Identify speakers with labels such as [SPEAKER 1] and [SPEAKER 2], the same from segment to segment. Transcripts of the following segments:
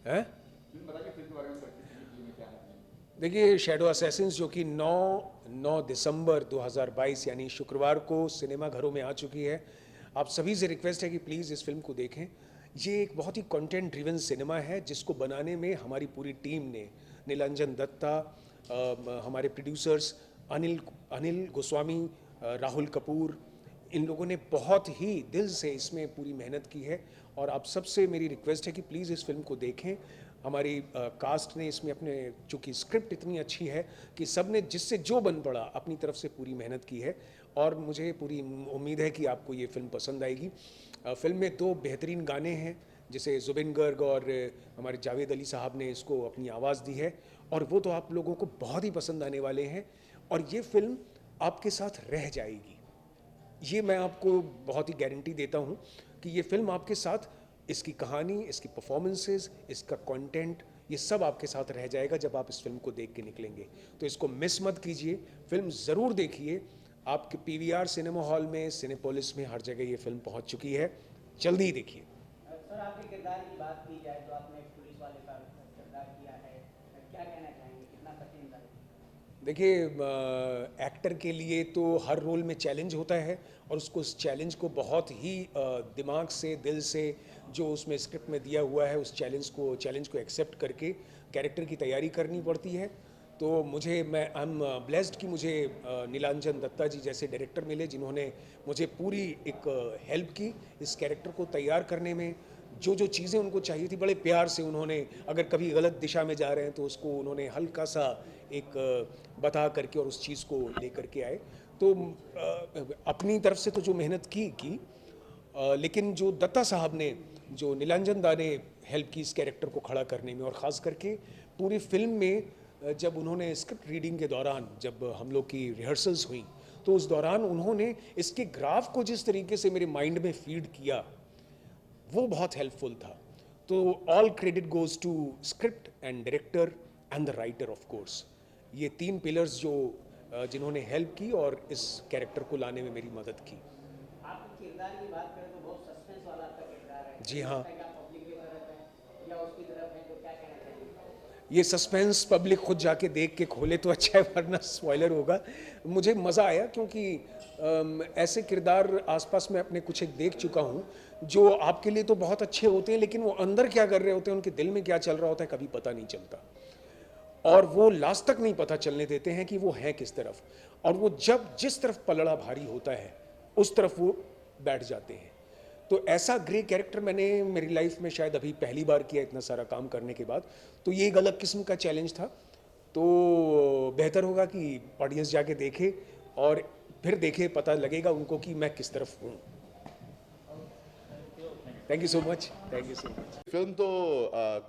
[SPEAKER 1] है। देखिए shadow Assassin's जो कि 9 दिसंबर 2022 यानी शुक्रवार को सिनेमा घरों में आ चुकी है। आप सभी से रिक्वेस्ट है कि प्लीज़ इस फिल्म को देखें। ये एक बहुत ही कंटेंट ड्रिवन सिनेमा है जिसको बनाने में हमारी पूरी टीम ने, नीलांजन दत्ता, हमारे प्रोड्यूसर्स अनिल अनिल गोस्वामी, राहुल कपूर, इन लोगों ने बहुत ही दिल से इसमें पूरी मेहनत की है। और आप सबसे मेरी रिक्वेस्ट है कि प्लीज़ इस फिल्म को देखें। हमारी कास्ट ने इसमें अपने, चूँकि स्क्रिप्ट इतनी अच्छी है कि सब ने जिससे जो बन पड़ा अपनी तरफ से पूरी मेहनत की है। और मुझे पूरी उम्मीद है कि आपको ये फिल्म पसंद आएगी। फिल्म में 2 बेहतरीन गाने हैं जिसे जुबिन गर्ग और हमारे जावेद अली साहब ने इसको अपनी आवाज़ दी है, और वो तो आप लोगों को बहुत ही पसंद आने वाले हैं। और ये फिल्म आपके साथ रह जाएगी, ये मैं आपको बहुत ही गारंटी देता हूँ कि ये फिल्म आपके साथ, इसकी कहानी, इसकी परफॉर्मेंसेस, इसका कंटेंट, ये सब आपके साथ रह जाएगा जब आप इस फिल्म को देख के निकलेंगे। तो इसको मिस मत कीजिए, फिल्म ज़रूर देखिए। आपके पीवीआर सिनेमा हॉल में, सिनेपोलिस में, हर जगह ये फिल्म पहुंच चुकी है, जल्दी ही देखिए।
[SPEAKER 2] सर आपके किरदार की बात की जाए तो आपने एक पुलिस वाले का किरदार किया है, क्या कहना चाहेंगे, कितना कठिन था?
[SPEAKER 1] देखिए एक्टर के लिए तो हर रोल में चैलेंज होता है, और उसको, उस चैलेंज को बहुत ही दिमाग से, दिल से, जो उसमें स्क्रिप्ट में दिया हुआ है उस चैलेंज को एक्सेप्ट करके कैरेक्टर की तैयारी करनी पड़ती है। तो मैं आई एम ब्लेस्ड कि मुझे नीलांजन दत्ता जी जैसे डायरेक्टर मिले जिन्होंने मुझे पूरी एक हेल्प की इस कैरेक्टर को तैयार करने में। जो जो चीज़ें उनको चाहिए थी बड़े प्यार से उन्होंने, अगर कभी गलत दिशा में जा रहे हैं तो उसको उन्होंने हल्का सा एक बता करके और उस चीज़ को लेकर के आए। तो अपनी तरफ से तो जो मेहनत की, लेकिन जो दत्ता साहब ने, जो नीलांजन दा ने हेल्प की इस कैरेक्टर को खड़ा करने में, और ख़ास करके पूरी फिल्म में जब उन्होंने स्क्रिप्ट रीडिंग के दौरान, जब हम लोग की रिहर्सल्स हुई, तो उस दौरान उन्होंने इसके ग्राफ को जिस तरीके से मेरे माइंड में फीड किया, वो बहुत हेल्पफुल था। तो all credit goes to script and director and the writer of course. ये 3 पिलर्स जो जिन्होंने हेल्प की और इस कैरेक्टर को लाने में मेरी मदद की।
[SPEAKER 2] आपके किरदार की बात करें तो बहुत सस्पेंस वाला आपका किरदार है।
[SPEAKER 1] जी हाँ,
[SPEAKER 2] पब्लिक की तरफ है या उसकी तरफ है, तो क्या कहना चाहिए?
[SPEAKER 1] ये सस्पेंस पब्लिक खुद जाके देख के खोले तो अच्छा है, वरना स्पॉइलर होगा। मुझे मज़ा आया क्योंकि ऐसे किरदार आसपास में अपने कुछ एक देख चुका हूँ जो आपके लिए तो बहुत अच्छे होते हैं, लेकिन वो अंदर क्या कर रहे होते हैं, उनके दिल में क्या चल रहा होता है, कभी पता नहीं चलता। और वो लास्ट तक नहीं पता चलने देते हैं कि वो हैं किस तरफ, और वो जब जिस तरफ पलड़ा भारी होता है उस तरफ वो बैठ जाते हैं। तो ऐसा ग्रे कैरेक्टर मैंने मेरी लाइफ में शायद अभी पहली बार किया, इतना सारा काम करने के बाद। तो ये एक अलग किस्म का चैलेंज था। तो बेहतर होगा कि ऑडियंस जाके देखे और फिर देखे, पता लगेगा उनको कि मैं किस तरफ हूँ। Thank you so much, thank you so much.
[SPEAKER 3] Film तो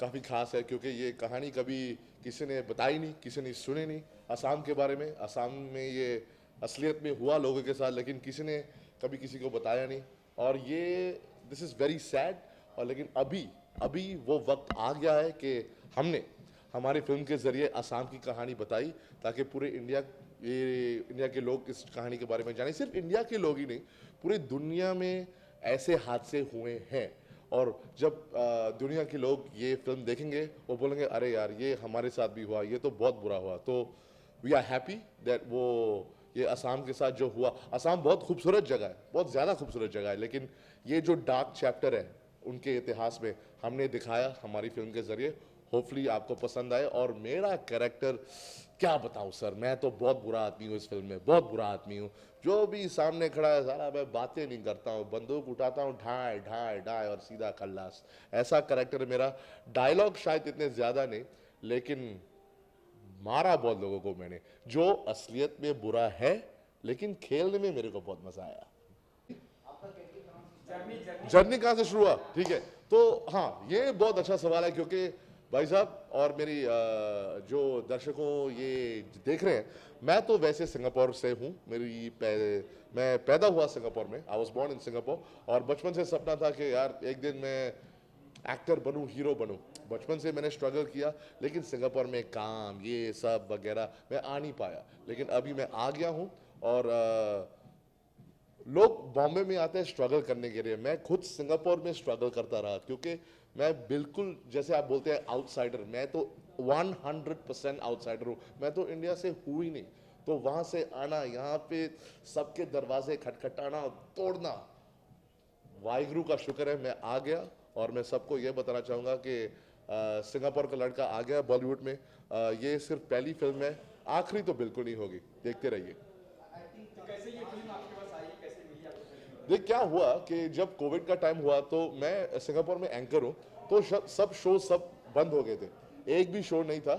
[SPEAKER 3] काफ़ी खास है क्योंकि ये कहानी कभी किसी ने बताई नहीं, किसी ने सुनी नहीं असम के बारे में। असम में ये असलियत में हुआ लोगों के साथ, लेकिन किसी ने कभी किसी को बताया नहीं। और ये दिस इज़ वेरी सैड। और लेकिन अभी वो वक्त आ गया है कि हमने हमारी फिल्म के ज़रिए असम की कहानी बताई, ताकि पूरे इंडिया के लोग इस कहानी के बारे में जाने। सिर्फ इंडिया के लोग ही नहीं, पूरी दुनिया में ऐसे हादसे हुए हैं। और जब दुनिया के लोग ये फिल्म देखेंगे वो बोलेंगे अरे यार ये हमारे साथ भी हुआ, ये तो बहुत बुरा हुआ। तो वी आर हैप्पी दैट वो ये असम के साथ जो हुआ। असम बहुत खूबसूरत जगह है, बहुत ज़्यादा खूबसूरत जगह है, लेकिन ये जो डार्क चैप्टर है उनके इतिहास में हमने दिखाया हमारी फिल्म के ज़रिए। होपफुली आपको पसंद आए। और मेरा कैरेक्टर क्या बताऊं सर, मैं तो बहुत बुरा आदमी हूँ इस फिल्म में, बहुत बुरा आदमी हूँ। जो भी सामने खड़ा है सारा, मैं बातें नहीं करता हूँ, बंदूक उठाता हूँ, ढाई ढाई ढाई और सीधा खल्लास। ऐसा कैरेक्टर है मेरा। डायलॉग शायद इतने ज़्यादा नहीं, लेकिन मारा बहुत लोगों को मैंने, जो असलियत में बुरा है, लेकिन खेलने में मेरे को बहुत मज़ा आया। जर्नी कहाँ से शुरू हुआ? ठीक है, तो हाँ ये बहुत अच्छा सवाल है, क्योंकि भाई साहब और मेरी जो दर्शकों ये देख रहे हैं, मैं तो वैसे सिंगापुर से हूँ। मैं पैदा हुआ सिंगापुर में, I was born in Singapore. और बचपन से सपना था कि यार एक दिन मैं एक्टर बनूं, हीरो बनूं। बचपन से मैंने स्ट्रगल किया, लेकिन सिंगापुर में काम ये सब वगैरह मैं आ नहीं पाया। लेकिन अभी मैं आ गया हूँ और लोग बॉम्बे में आते हैं स्ट्रगल करने के लिए। मैं खुद सिंगापुर में स्ट्रगल करता रहा, क्योंकि मैं बिल्कुल, जैसे आप बोलते हैं आउटसाइडर, मैं तो 100% आउटसाइडर हूँ। मैं तो इंडिया से हूँ ही नहीं, तो वहाँ से आना, यहाँ पे सबके दरवाजे खटखटाना, तोड़ना, वाहिगुरु का शुक्र है मैं आ गया। और मैं सबको ये बताना चाहूँगा कि सिंगापुर का लड़का आ गया बॉलीवुड में। ये सिर्फ पहली फिल्म है, आखिरी तो बिल्कुल नहीं होगी, देखते रहिए। देख क्या हुआ कि जब कोविड का टाइम हुआ तो मैं सिंगापुर में एंकर हूँ, तो सब शो सब बंद हो गए थे, एक भी शो नहीं था।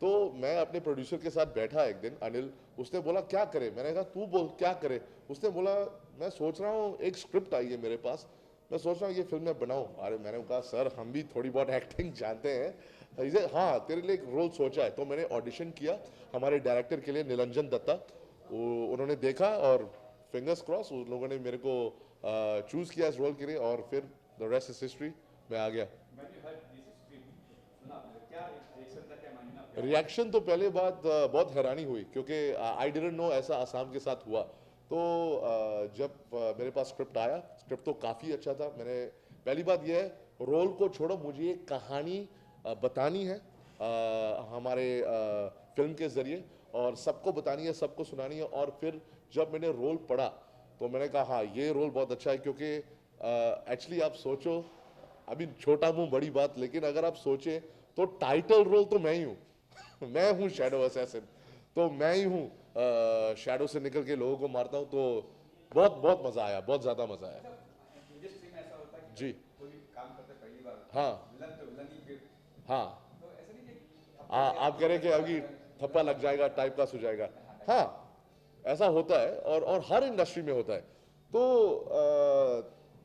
[SPEAKER 3] तो मैं अपने प्रोड्यूसर के साथ बैठा एक दिन, अनिल, उसने बोला क्या करे, मैंने कहा तू बोल क्या करे। उसने बोला मैं सोच रहा हूँ, एक स्क्रिप्ट आई है मेरे पास, मैं सोच रहा हूँ ये फिल्म मैं बनाऊँ। अरे मैंने कहा सर हम भी थोड़ी बहुत एक्टिंग जानते हैं। इसे हाँ तेरे लिए एक रोल सोचा है। तो मैंने ऑडिशन किया हमारे डायरेक्टर के लिए, निरंजन दत्ता। उन्होंने देखा और फिंगर्स क्रॉस उन लोगों ने मेरे को चूज किया इस रोल के लिए, और फिर द रेस्ट इज हिस्ट्री, मैं आ गया। रिएक्शन तो पहले बात बहुत हैरानी हुई, क्योंकि आई डिडंट नो ऐसा आसाम के साथ हुआ। तो जब मेरे पास स्क्रिप्ट आया, स्क्रिप्ट तो काफ़ी अच्छा था। मैंने पहली बात यह है, रोल को छोड़ो, मुझे एक कहानी बतानी है हमारे फिल्म के ज़रिए, और सबको बतानी है, सबको सुनानी है। और फिर जब मैंने रोल पढ़ा तो मैंने कहा हाँ ये रोल बहुत अच्छा है, क्योंकि एक्चुअली आप सोचो, अभी छोटा मुंह बड़ी बात, लेकिन अगर आप सोचें तो टाइटल रोल तो मैं ही हूँ मैं हूँ शैडो असैसिन, तो मैं ही हूँ शैडो से निकल के लोगों को मारता हूँ। तो बहुत बहुत मजा आया, बहुत ज्यादा मजा आया जी। हाँ हाँ आप कह रहे हैं कि अभी थप्पा लग जाएगा, टाइप पास हो जाएगा। हाँ ऐसा होता है, और हर इंडस्ट्री में होता है। तो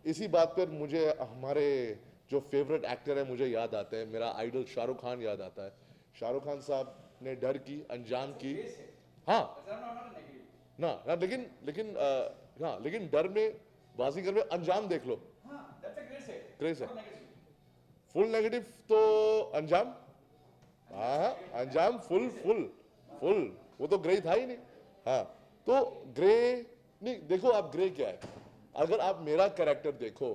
[SPEAKER 3] इसी बात पर मुझे हमारे जो फेवरेट एक्टर है मुझे याद आते हैं, मेरा आइडल शाहरुख खान याद आता है। शाहरुख खान साहब ने डर की, अंजाम की, हाँ ना ना, लेकिन डर में, बाजीगर में अंजाम देख लो, क्रेज है। फुल नेगेटिव तो अंजाम, हाँ अंजाम फुल फुल फुल, वो तो ग्रे था ही नहीं। हाँ तो ग्रे नहीं, देखो आप ग्रे क्या है, अगर आप मेरा कैरेक्टर देखो,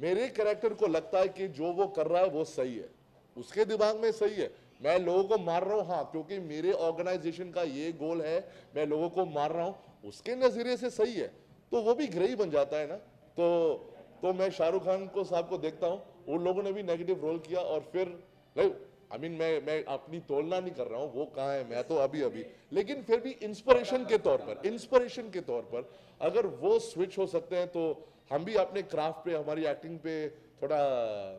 [SPEAKER 3] मेरे कैरेक्टर को लगता है कि जो वो कर रहा है वो सही है, उसके दिमाग में सही है। मैं लोगों को मार रहा हूं, हाँ क्योंकि मेरे ऑर्गेनाइजेशन का ये गोल है, मैं लोगों को मार रहा हूं, उसके नजरिए से सही है, तो वो भी ग्रे ही बन जाता है ना। तो मैं शाहरुख खान को साहब को देखता हूं, उन लोगों ने भी नेगेटिव रोल किया, और फिर मैं अपनी तुलना नहीं कर रहा हूं, वो कहाँ है, मैं तो अभी लेकिन फिर भी इंस्पिरेशन के तौर पर अगर वो स्विच हो सकते हैं, तो हम भी अपने क्राफ्ट पे, हमारी एक्टिंग पे थोड़ा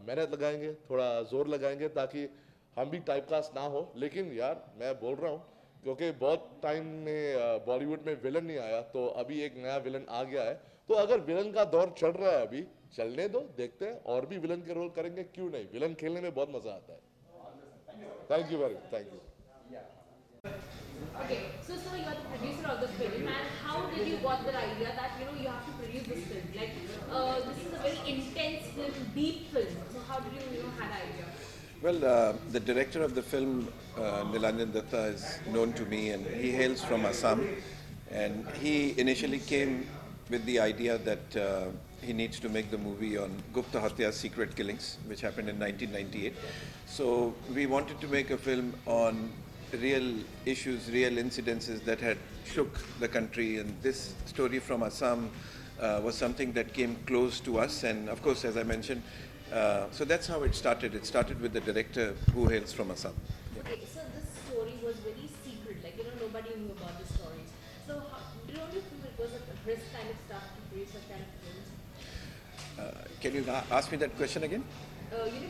[SPEAKER 3] मेहनत लगाएंगे, थोड़ा जोर लगाएंगे, ताकि हम भी टाइपकास्ट ना हो। लेकिन यार मैं बोल रहा हूँ, क्योंकि बहुत टाइम में बॉलीवुड में विलन नहीं आया, तो अभी एक नया विलन आ गया है, तो अगर विलन का दौर चल रहा है अभी, चलने दो, देखते हैं, और भी विलन के रोल करेंगे, क्यों नहीं। विलन खेलने में बहुत मजा आता है। Thank you very, thank you.
[SPEAKER 4] Okay, so you are the producer of the film, and how did you got the idea that you have to produce this film? Like, this is a very intense film, deep film. So how did you had idea?
[SPEAKER 5] Well, the director of the film, Nilanjan Datta, is known to me, and he hails from Assam. And he initially came with the idea that he needs to make the movie on Gupta Hatya's secret killings, which happened in 1998. So we wanted to make a film on real issues, real incidences that had shook the country, and this story from Assam was something that came close to us. And of course, as I mentioned, so that's how it started. It started with the director who hails from Assam.
[SPEAKER 4] Okay, so this story was very secret, like nobody knew about the stories. So don't you feel it was a risk kind of stuff to produce such kind of films?
[SPEAKER 5] Can you ask me that question again?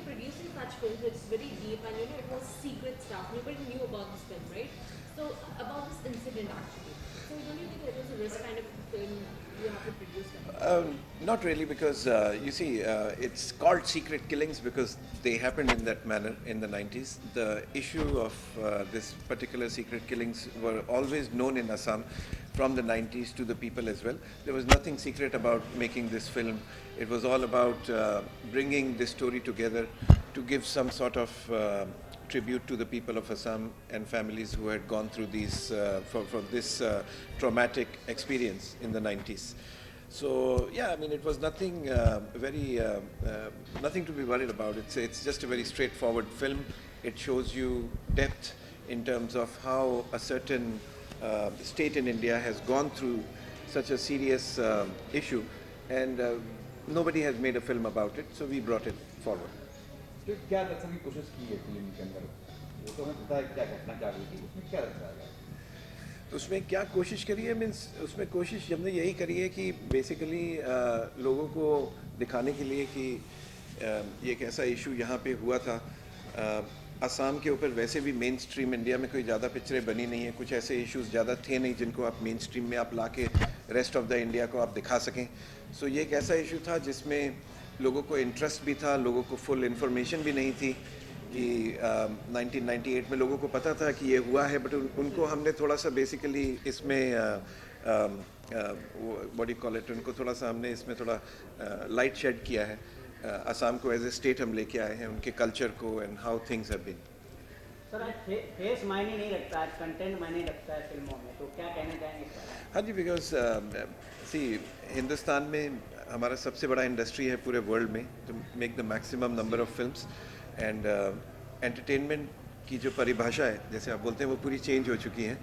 [SPEAKER 4] Producing such films, it's very deep, and it was secret stuff. Nobody knew about this film, right? So about this incident actually. So don't you think it was a risk kind of film you have to produce?
[SPEAKER 5] Not really, because you see, it's called secret killings because they happened in that manner in the 90s. The issue of this particular secret killings were always known in Assam from the 90s to the people as well. There was nothing secret about making this film. It was all about bringing this story together to give some sort of tribute to the people of Assam and families who had gone through these from this traumatic experience in the 90s. So yeah, I mean, it was nothing nothing to be worried about. It's just a very straightforward film. It shows you depth in terms of how a certain state in India has gone through such a serious issue, and nobody has made a film about it, so we brought it forward.
[SPEAKER 6] तो क्या दर्शाने की कोशिश की है film के अंदर? वो तो हमें पता है क्या घटना क्या हुई थी, उसमें क्या दर्शाया?
[SPEAKER 5] उसमें क्या कोशिश करी है मीन्स उसमें कोशिश हमने यही करी है कि बेसिकली लोगों को दिखाने के लिए कि ये एक ऐसा इशू यहाँ पे हुआ था। असम के ऊपर वैसे भी मेन स्ट्रीम इंडिया में कोई ज़्यादा पिक्चरें बनी नहीं है, कुछ ऐसे इश्यूज ज़्यादा थे नहीं जिनको आप मेन स्ट्रीम में आप ला के रेस्ट ऑफ द इंडिया को आप दिखा सकें। सो ये एक ऐसा इशू था जिसमें लोगों को इंटरेस्ट भी था, लोगों को फुल इन्फॉर्मेशन भी नहीं थी कि 1998 में लोगों को पता था कि ये हुआ है, बट उनको हमने थोड़ा सा बेसिकली इसमें व्हाट यू कॉल इट, उनको थोड़ा सा हमने इसमें थोड़ा लाइट शेड किया है। असम को एज ए स्टेट हम लेके आए हैं, उनके कल्चर को and how things have been.
[SPEAKER 2] Sir आज फेस मायने नहीं रखता, आज कंटेंट मायने रखता है फिल्मों में, तो क्या कहना चाहेंगे इस बारे में?
[SPEAKER 5] हाँ जी, बिकॉज सी हिंदुस्तान में हमारा सबसे बड़ा इंडस्ट्री है पूरे वर्ल्ड में, तो make the maximum number of films and entertainment की जो परिभाषा है जैसे आप बोलते हैं वो पूरी चेंज हो चुकी है।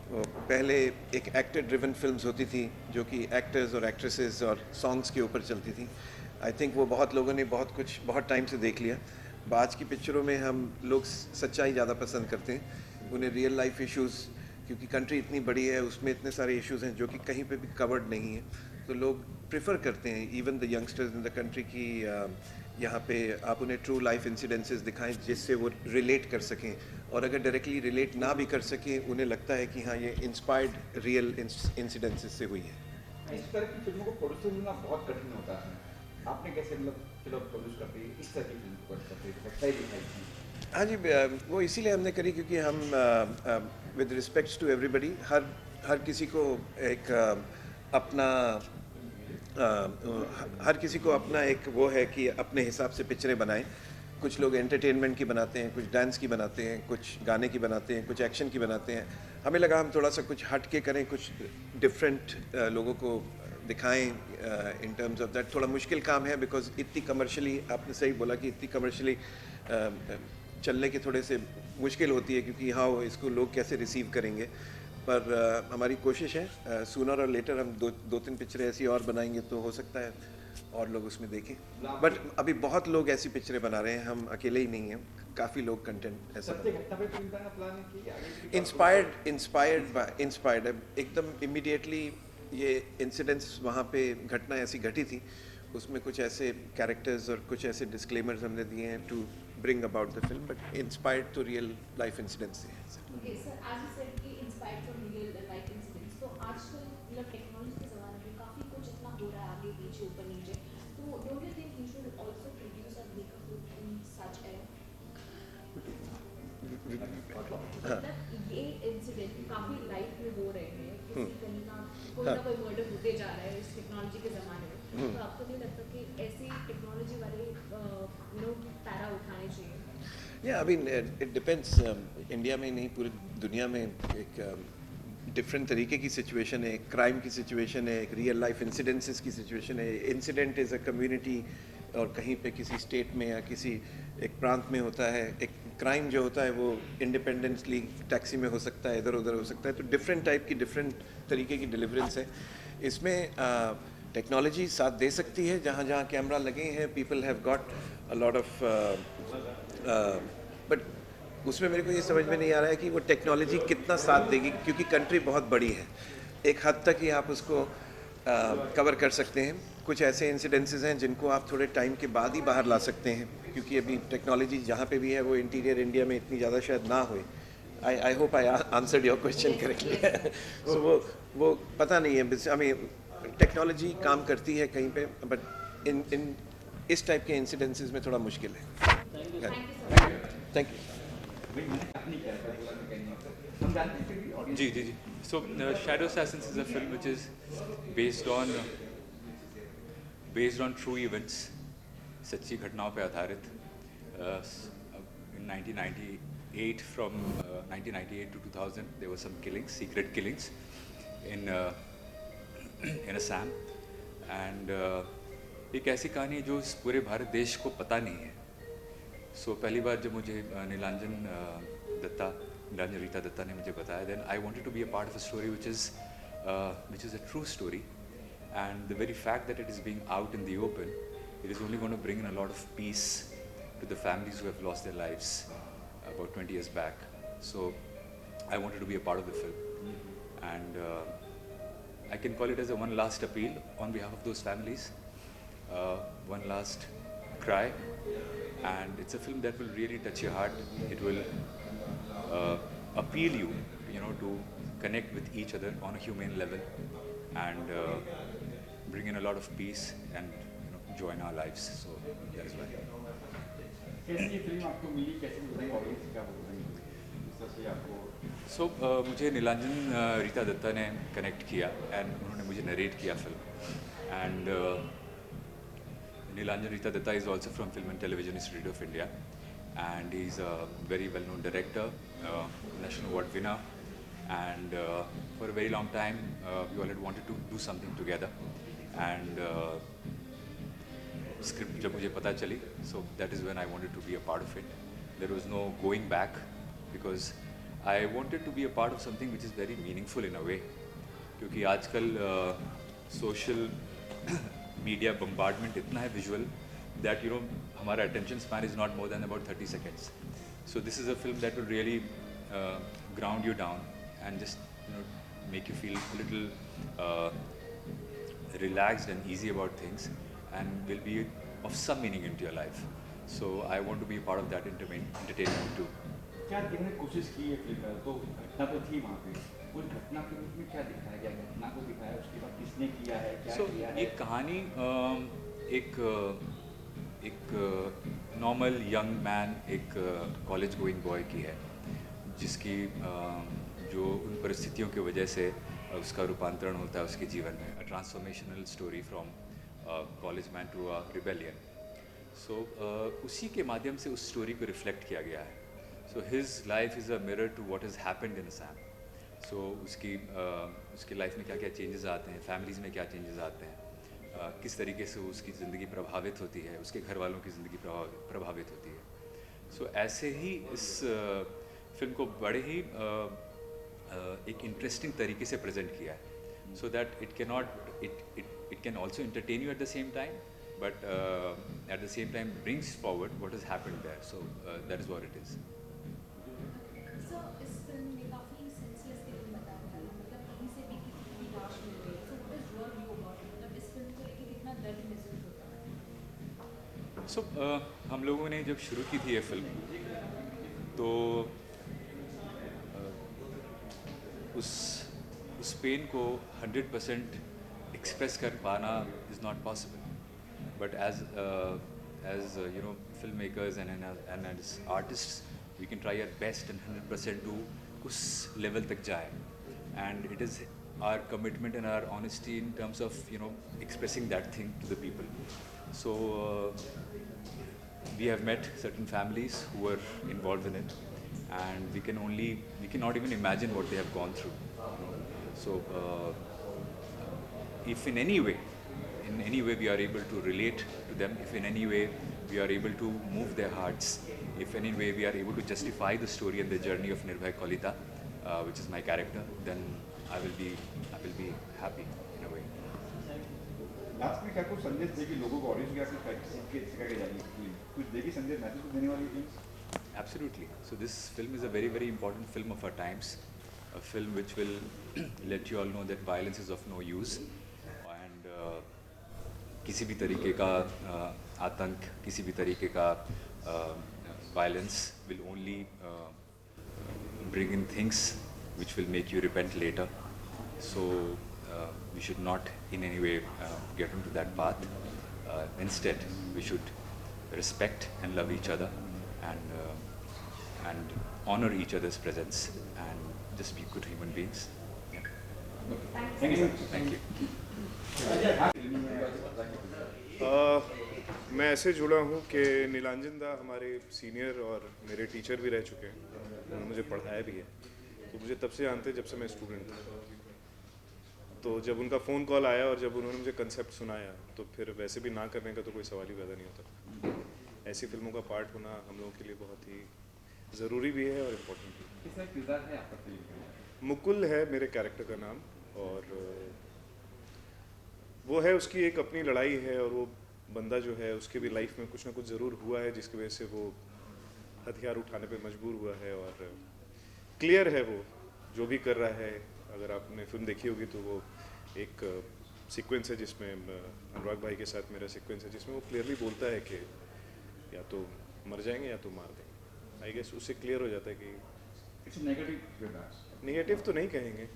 [SPEAKER 5] वो पहले एक एक्टर ड्रिवन फिल्म्स होती थी जो कि एक्टर्स और एक्ट्रेसेस और सॉन्ग्स के ऊपर चलती थी। आई थिंक वो बहुत लोगों ने बहुत टाइम से देख लिया। आज की पिक्चरों में हम लोग सच्चाई ज़्यादा पसंद करते हैं, उन्हें रियल लाइफ इश्यूज़, क्योंकि कंट्री इतनी बड़ी है उसमें इतने सारे इश्यूज़ हैं जो कि कहीं पे भी कवर्ड नहीं है, तो लोग प्रेफर करते हैं even the youngsters in the country की यहाँ पे आप उन्हें ट्रू लाइफ इंसिडेंसेस दिखाएं जिससे वो रिलेट कर सकें, और अगर डायरेक्टली रिलेट ना भी कर सकें उन्हें लगता है कि हाँ ये इंस्पायर्ड रियल इंसिडेंसेस से हुई है।
[SPEAKER 6] इस तरह की फिल्मों को प्रोड्यूस करना बहुत कठिन होता है। आपने कैसे मतलब फिल्म प्रोड्यूस करते हैं इस तरह की फिल्म को करते हैं, सच्चाई दिखाई थी?
[SPEAKER 5] हाँ जी, वो इसीलिए हमने करी क्योंकि हम विद रिस्पेक्ट्स टू एवरीबडी हर किसी को एक अपना हर किसी को अपना एक वो है कि अपने हिसाब से पिक्चरें बनाएं। कुछ लोग एंटरटेनमेंट की बनाते हैं, कुछ डांस की बनाते हैं, कुछ गाने की बनाते हैं, कुछ एक्शन की बनाते हैं। हमें लगा हम थोड़ा सा कुछ हट के करें, कुछ डिफरेंट लोगों को दिखाएं। इन टर्म्स ऑफ दैट थोड़ा मुश्किल काम है बिकॉज इतनी कमर्शियली, आपने सही बोला कि इतनी कमर्शियली चलने के थोड़े से मुश्किल होती है क्योंकि हाँ इसको लोग कैसे रिसीव करेंगे। पर हमारी कोशिश है सूनर और लेटर हम दो तीन पिक्चरें ऐसी और बनाएंगे तो हो सकता है और लोग उसमें देखें। बट अभी बहुत लोग ऐसी पिक्चरें बना रहे हैं, हम अकेले ही नहीं हैं, काफ़ी लोग कंटेंट ऐसा
[SPEAKER 6] सत्य घटना पे फिल्म बनाना प्लान है कि आगे
[SPEAKER 5] इंस्पायर्ड एकदम इमीडिएटली ये इंसिडेंट्स वहाँ पे घटना ऐसी घटी थी, उसमें कुछ ऐसे कैरेक्टर्स और कुछ ऐसे डिस्क्लेमर्स हमने दिए हैं to bring about the film, but inspired तो रियल लाइफ इंसिडेंट्स हैं।
[SPEAKER 4] Okay, sir, as you said कि inspired from real life incidents, तो आजकल मतलब टेक्नोलॉजी के ज़माने में काफ़ी कुछ इतना हो रहा है आगे पीछे ऊपर नीचे, तो don't you think you should also produce or make a film in such era? मतलब ये इंसिडेंट काफ़ी लाइफ में हो रहे हैं, किसी कहीं ना कोई मर्डर होते जा रहा है इस टेक्नोलॉजी के ज़माने में, तो आपको नहीं लगता कि ऐसी टेक्नोलॉजी वाले पैरा उठाने चाहिए?
[SPEAKER 5] या I mean it depends, India में नहीं पूरी दुनिया में एक डिफरेंट तरीके की सिचुएशन है, एक क्राइम की सिचुएशन है, एक रियल लाइफ इंसिडेंसेस की सिचुएशन है। इंसिडेंट इज़ अ कम्युनिटी और कहीं पे किसी स्टेट में या किसी एक प्रांत में होता है, एक क्राइम जो होता है वो इंडिपेंडेंटली टैक्सी में हो सकता है, इधर उधर हो सकता है, तो डिफरेंट टाइप की डिफरेंट तरीके की डिलीवरेंस है। इसमें टेक्नोलॉजी साथ दे सकती है, जहाँ जहाँ कैमरा लगे हैं people have got a lot of, but उसमें मेरे को ये समझ में नहीं आ रहा है कि वो टेक्नोलॉजी कितना साथ देगी, क्योंकि कंट्री बहुत बड़ी है, एक हद तक ही आप उसको कवर कर सकते हैं। कुछ ऐसे इंसिडेंसेस हैं जिनको आप थोड़े टाइम के बाद ही बाहर ला सकते हैं, क्योंकि अभी टेक्नोलॉजी जहाँ पे भी है वो इंटीरियर इंडिया में इतनी ज़्यादा शायद ना हो। I hope I answered your question correctly. So वो पता नहीं है, आई मीन टेक्नोलॉजी काम करती है कहीं पे, बट इन इस टाइप के इंसिडेंसेस में थोड़ा मुश्किल है। Thank you.
[SPEAKER 7] जी जी जी। So shadow assassins is a film which is based on true events, सच्ची घटनाओं पर आधारित। इन 1990 1998 from 1998 to 2000, there were some killings, secret killings in in Assam, and एक ऐसी कहानी है जो इस पूरे भारत देश को पता नहीं है. सो पहली बार जब मुझे नीलांजन रीता दत्ता ने मुझे बताया, then I wanted to be a part of a story which is a true story, and the very fact that it is being out in the open, it is only going to bring in a lot of peace to the families who have lost their lives about 20 years back. So I wanted to be a part of the film, and I can call it as a one last appeal on behalf of those families, one last cry, and it's a film that will really touch your heart. It will appeal you, to connect with each other on a humane level, and bring in a lot of peace and joy in our lives. So that is why.
[SPEAKER 6] कैसी ये film आपको मिली, कैसे मिली audience, क्या बोलेंगे इस तरह से आपको?
[SPEAKER 7] सो मुझे नीलांजन रीता दत्ता ने कनेक्ट किया एंड उन्होंने मुझे नरेट किया film. And Nilanjan Rita Dutta is also from Film and Television Institute of India, and he's a very well-known director, national award winner, and for a very long time we all had wanted to do something together, and script जब मुझे पता चली, so that is when I wanted to be a part of it. There was no going back, because I wanted to be a part of something which is very meaningful in a way, क्योंकि आजकल social media bombardment इतना है visual that हमारा attention span is not more than about 30 seconds. So this is a film that will really ground you down and just make you feel a little relaxed and easy about things, and will be of some meaning into your life. So I want to be a part of that entertainment too.
[SPEAKER 6] क्या इन्होंने कोशिश की है film में, तो घटना तो थी वहाँ पे, उस घटना के रूप में क्या दिखाया गया, घटना को दिखाया, उसके बाद किसने किया है, क्या किया है?
[SPEAKER 7] एक कहानी एक नॉर्मल यंग मैन, एक कॉलेज गोइंग बॉय की है, जिसकी जो उन परिस्थितियों की वजह से उसका रूपांतरण होता है उसके जीवन में, a transformational story from college man to a rebellion. So उसी के माध्यम से उस स्टोरी को रिफ्लेक्ट किया गया है. So his life is a mirror to what has happened in Assam. So उसकी लाइफ में क्या क्या चेंजेस आते हैं, फैमिलीज़ में क्या चेंजेस आते हैं, किस तरीके से उसकी ज़िंदगी प्रभावित होती है, उसके घर वालों की ज़िंदगी प्रभावित होती है. सो ऐसे ही इस फिल्म को बड़े ही एक इंटरेस्टिंग तरीके से प्रेजेंट किया है, so that it can also entertain you at the same time, but at the same time brings forward what has happened there. So that is what it is.
[SPEAKER 4] So, इस फिल्म में काफ़ी senseless killing बताया गया है, मतलब कहीं से भी किसी की लाश मिल गई. So what is your view about it? मतलब इस फिल्म को लेके कितना दर्द महसूस होता है?
[SPEAKER 7] सो हम लोगों ने जब शुरू की थी ये फिल्म, तो उस पेन को 100% एक्सप्रेस कर पाना is not possible, but as film makers and as artists we can try our best and 100% to उस लेवल तक जाए, and it is our commitment and our honesty in terms of expressing that thing to the people. So we have met certain families who were involved in it, and we cannot even imagine what they have gone through. So if in any way we are able to relate to them, if in any way we are able to move their hearts, if in any way we are able to justify the story and the journey of Nirbhay Kolita, which is my character, then I will be happy in a way.
[SPEAKER 6] Last में क्या कुछ संदेश देगी लोगों को, audience क्या कुछ सीख के सिखा के जाएगी, कुछ देगी संदेश, मैसेज देने वाली film?
[SPEAKER 7] Absolutely. So this film is a very, very important film of our times, a film which will let you all know that violence is of no use, and किसी भी तरीके का आतंक, किसी भी तरीके का violence will only bring in things which will make you repent later. So we should not in any way get into that path. Instead, we should respect and love each other, and honor each other's presence, and just be good human beings. Yeah.
[SPEAKER 6] Thank you.
[SPEAKER 7] Thank you.
[SPEAKER 8] मैं ऐसे जुड़ा हूँ कि नीलांजन दा हमारे senior और मेरे teacher भी रह चुके हैं, उन्होंने मुझे पढ़ाया भी है, तो मुझे तब से जानते हैं जब से मैं स्टूडेंट था। तो जब उनका फ़ोन कॉल आया और जब उन्होंने मुझे कंसेप्ट सुनाया तो फिर वैसे भी ना करने का तो कोई सवाल ही पैदा नहीं होता। ऐसी फिल्मों का पार्ट होना हम लोगों के लिए बहुत ही ज़रूरी भी है और इम्पोर्टेंट भी है।
[SPEAKER 6] किसका किरदार है आपका फिल्म के अंदर?
[SPEAKER 8] मुकुल है मेरे कैरेक्टर का नाम, और वो है, उसकी एक अपनी लड़ाई है, और वो बंदा जो है उसके भी लाइफ में कुछ ना कुछ ज़रूर हुआ है जिसकी वजह से वो हथियार उठाने पे मजबूर हुआ है, और क्लियर है वो जो भी कर रहा है। अगर आपने फिल्म देखी होगी तो वो एक सीक्वेंस है जिसमें अनुराग भाई के साथ मेरा सीक्वेंस है जिसमें वो क्लियरली बोलता है कि या तो मर जाएंगे या तो मार देंगे। आई गेस उससे क्लियर हो जाता है कि
[SPEAKER 6] इट्स नेगेटिव किरदार।
[SPEAKER 8] निगेटिव तो नहीं कहेंगे।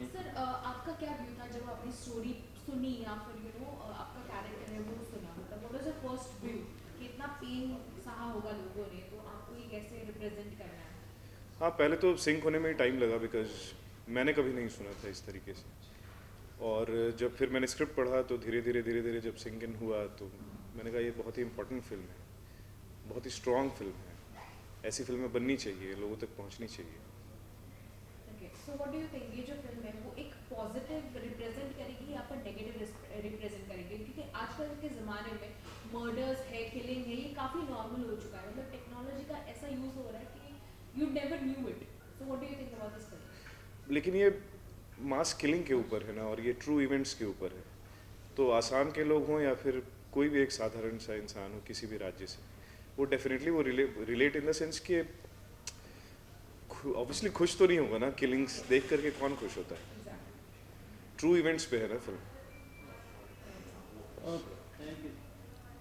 [SPEAKER 4] सर आपका क्या व्यू था जब आपने स्टोरी सुनी या फिर आपका कैरेक्टर है वो सुना, मतलब what was the first view कि इतना पेन सहा होगा लोगों ने, तो आपको ये कैसे रिप्रेजेंट करना है?
[SPEAKER 8] हाँ, पहले तो सिंक होने में ही टाइम लगा, बिकॉज मैंने कभी नहीं सुना था इस तरीके से, और जब फिर मैंने स्क्रिप्ट पढ़ा तो धीरे धीरे जब सिंक इन हुआ तो मैंने कहा ये बहुत ही इंपॉर्टेंट फिल्म है, बहुत ही स्ट्रॉन्ग फिल्म है, ऐसी फिल्में बननी चाहिए, लोगों तक पहुंचनी चाहिए।
[SPEAKER 4] Okay, so what do you think ये जो फिल्म है वो एक पॉजिटिव रिप्रेजेंट करेगी या फिर नेगेटिव रिप्रेजेंट करेगी? क्योंकि आजकल के ज़माने में मर्डर्स है, किलिंग है, ये काफ़ी नॉर्मल हो चुका है, मतलब टेक्नोलॉजी का ऐसा यूज़ हो रहा है कि you never knew it. So what do you think about this film?
[SPEAKER 8] लेकिन ये मास किलिंग के ऊपर है ना, और ये ट्रू इवेंट्स के ऊपर है, तो आसाम के लोग हों या फिर कोई भी एक साधारण सा इंसान हो किसी भी राज्य से, वो डेफिनेटली वो रिलेट इन द सेंस कि ऑब्वियसली खुश तो नहीं होगा ना, किलिंग्स देख करके कौन खुश होता है। ट्रू इवेंट्स पे है ना फिल्म।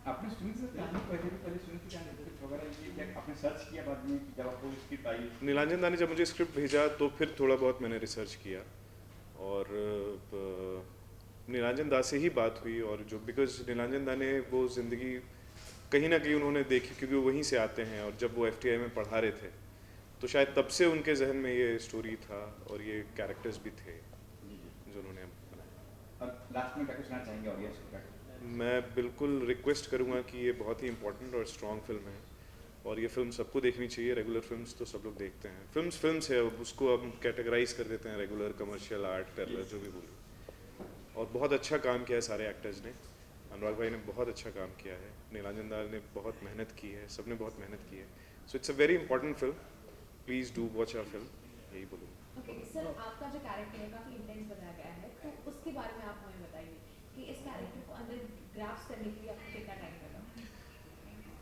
[SPEAKER 6] आपने सुनी सर कहानी पहले सुनी थी कहानी कुछ वगैरह ये क्या आपने सर्च किया बाद में जब आपको स्क्रिप्ट आई?
[SPEAKER 8] नीलांजन दा ने जब मुझे स्क्रिप्ट भेजा तो फिर थोड़ा बहुत मैंने रिसर्च किया, और नीलांजन दा से ही बात हुई, और जो बिकॉज नीलांजन दा ने वो ज़िंदगी कहीं ना कहीं उन्होंने देखी, क्योंकि वो वहीं से आते हैं, और जब वो FTI में पढ़ा रहे थे तो शायद तब से उनके जहन में ये स्टोरी था और ये कैरेक्टर्स भी थे जो उन्होंने बनाए।
[SPEAKER 6] और लास्ट में क्या कहना चाहेंगे ऑडियंस को?
[SPEAKER 8] मैं बिल्कुल रिक्वेस्ट करूँगा कि ये बहुत ही इंपॉर्टेंट और स्ट्रॉन्ग फिल्म है, और ये फिल्म सबको देखनी चाहिए। रेगुलर फिल्म्स तो सब लोग देखते हैं, फिल्म्स है, उसको हम कैटेगराइज कर देते हैं रेगुलर, कमर्शियल, आर्ट, पैरेलल, जो भी बोलो, और बहुत अच्छा काम किया है सारे एक्टर्स ने। अनुराग भाई ने बहुत अच्छा काम किया है, नीलांजन दास ने बहुत मेहनत की है, सबने बहुत मेहनत की है। So it's a very important film, please do watch our film, यही बोलूँगा।
[SPEAKER 4] ओके सर, आपका जो कैरेक्टर है काफ़ी इंटेंस बताया गया है, तो उसके बारे में आप हमें बताइए कि इस कैरेक्टर को अंदर ग्रास्प करने के लिए आपको कितना टाइम लगा?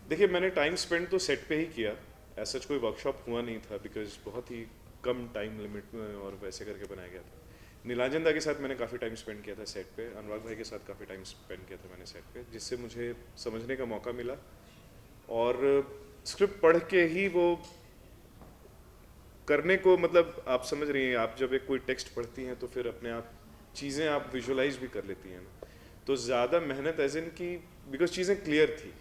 [SPEAKER 8] देखिए, मैंने टाइम स्पेंड तो सेट पे ही किया, ऐसा कोई वर्कशॉप हुआ नहीं था, बिकॉज बहुत ही कम टाइम लिमिट में और वैसे करके बनाया गया था। नीलांजन दा के साथ मैंने काफ़ी टाइम स्पेंड किया था सेट पे, अनुराग भाई के साथ काफ़ी टाइम स्पेंड किया था मैंने सेट पे, जिससे मुझे समझने का मौका मिला, और स्क्रिप्ट पढ़ के ही वो करने को, मतलब आप समझ रही हैं, आप जब एक कोई टेक्स्ट पढ़ती हैं तो फिर अपने आप चीज़ें आप विजुलाइज भी कर लेती हैं ना, तो ज़्यादा मेहनत एज इन की, बिकॉज चीज़ें क्लियर थी,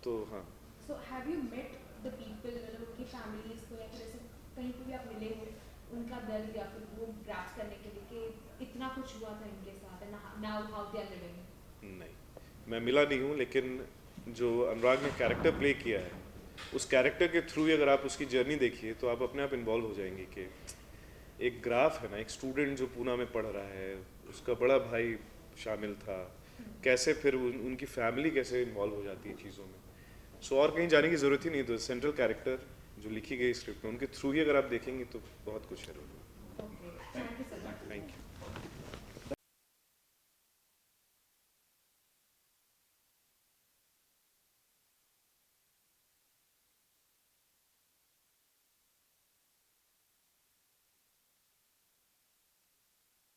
[SPEAKER 8] तो हाँ।
[SPEAKER 4] So have you met the people, मतलब उनकी फैमिलीज को या फिर ऐसे कहीं पे भी आप मिले हो, उनका दर्द या फिर वो ग्रास्प करने के लिए कि इतना कुछ हुआ था इनके साथ and now how they are living?
[SPEAKER 8] नहीं, मैं मिला नहीं हूँ, लेकिन जो अनुराग ने कैरेक्टर प्ले किया है, उस कैरेक्टर के थ्रू ही अगर आप उसकी जर्नी देखिए तो आप अपने आप इन्वॉल्व हो जाएंगे कि एक ग्राफ है ना, एक स्टूडेंट जो पूना में पढ़ रहा है, उसका बड़ा भाई शामिल था, कैसे फिर उनकी फैमिली कैसे इन्वॉल्व हो जाती है चीज़ों में। सो और कहीं जाने की ज़रूरत ही नहीं, तो सेंट्रल कैरेक्टर जो लिखी गई स्क्रिप्ट में उनके थ्रू ही अगर आप देखेंगे तो बहुत कुछ है।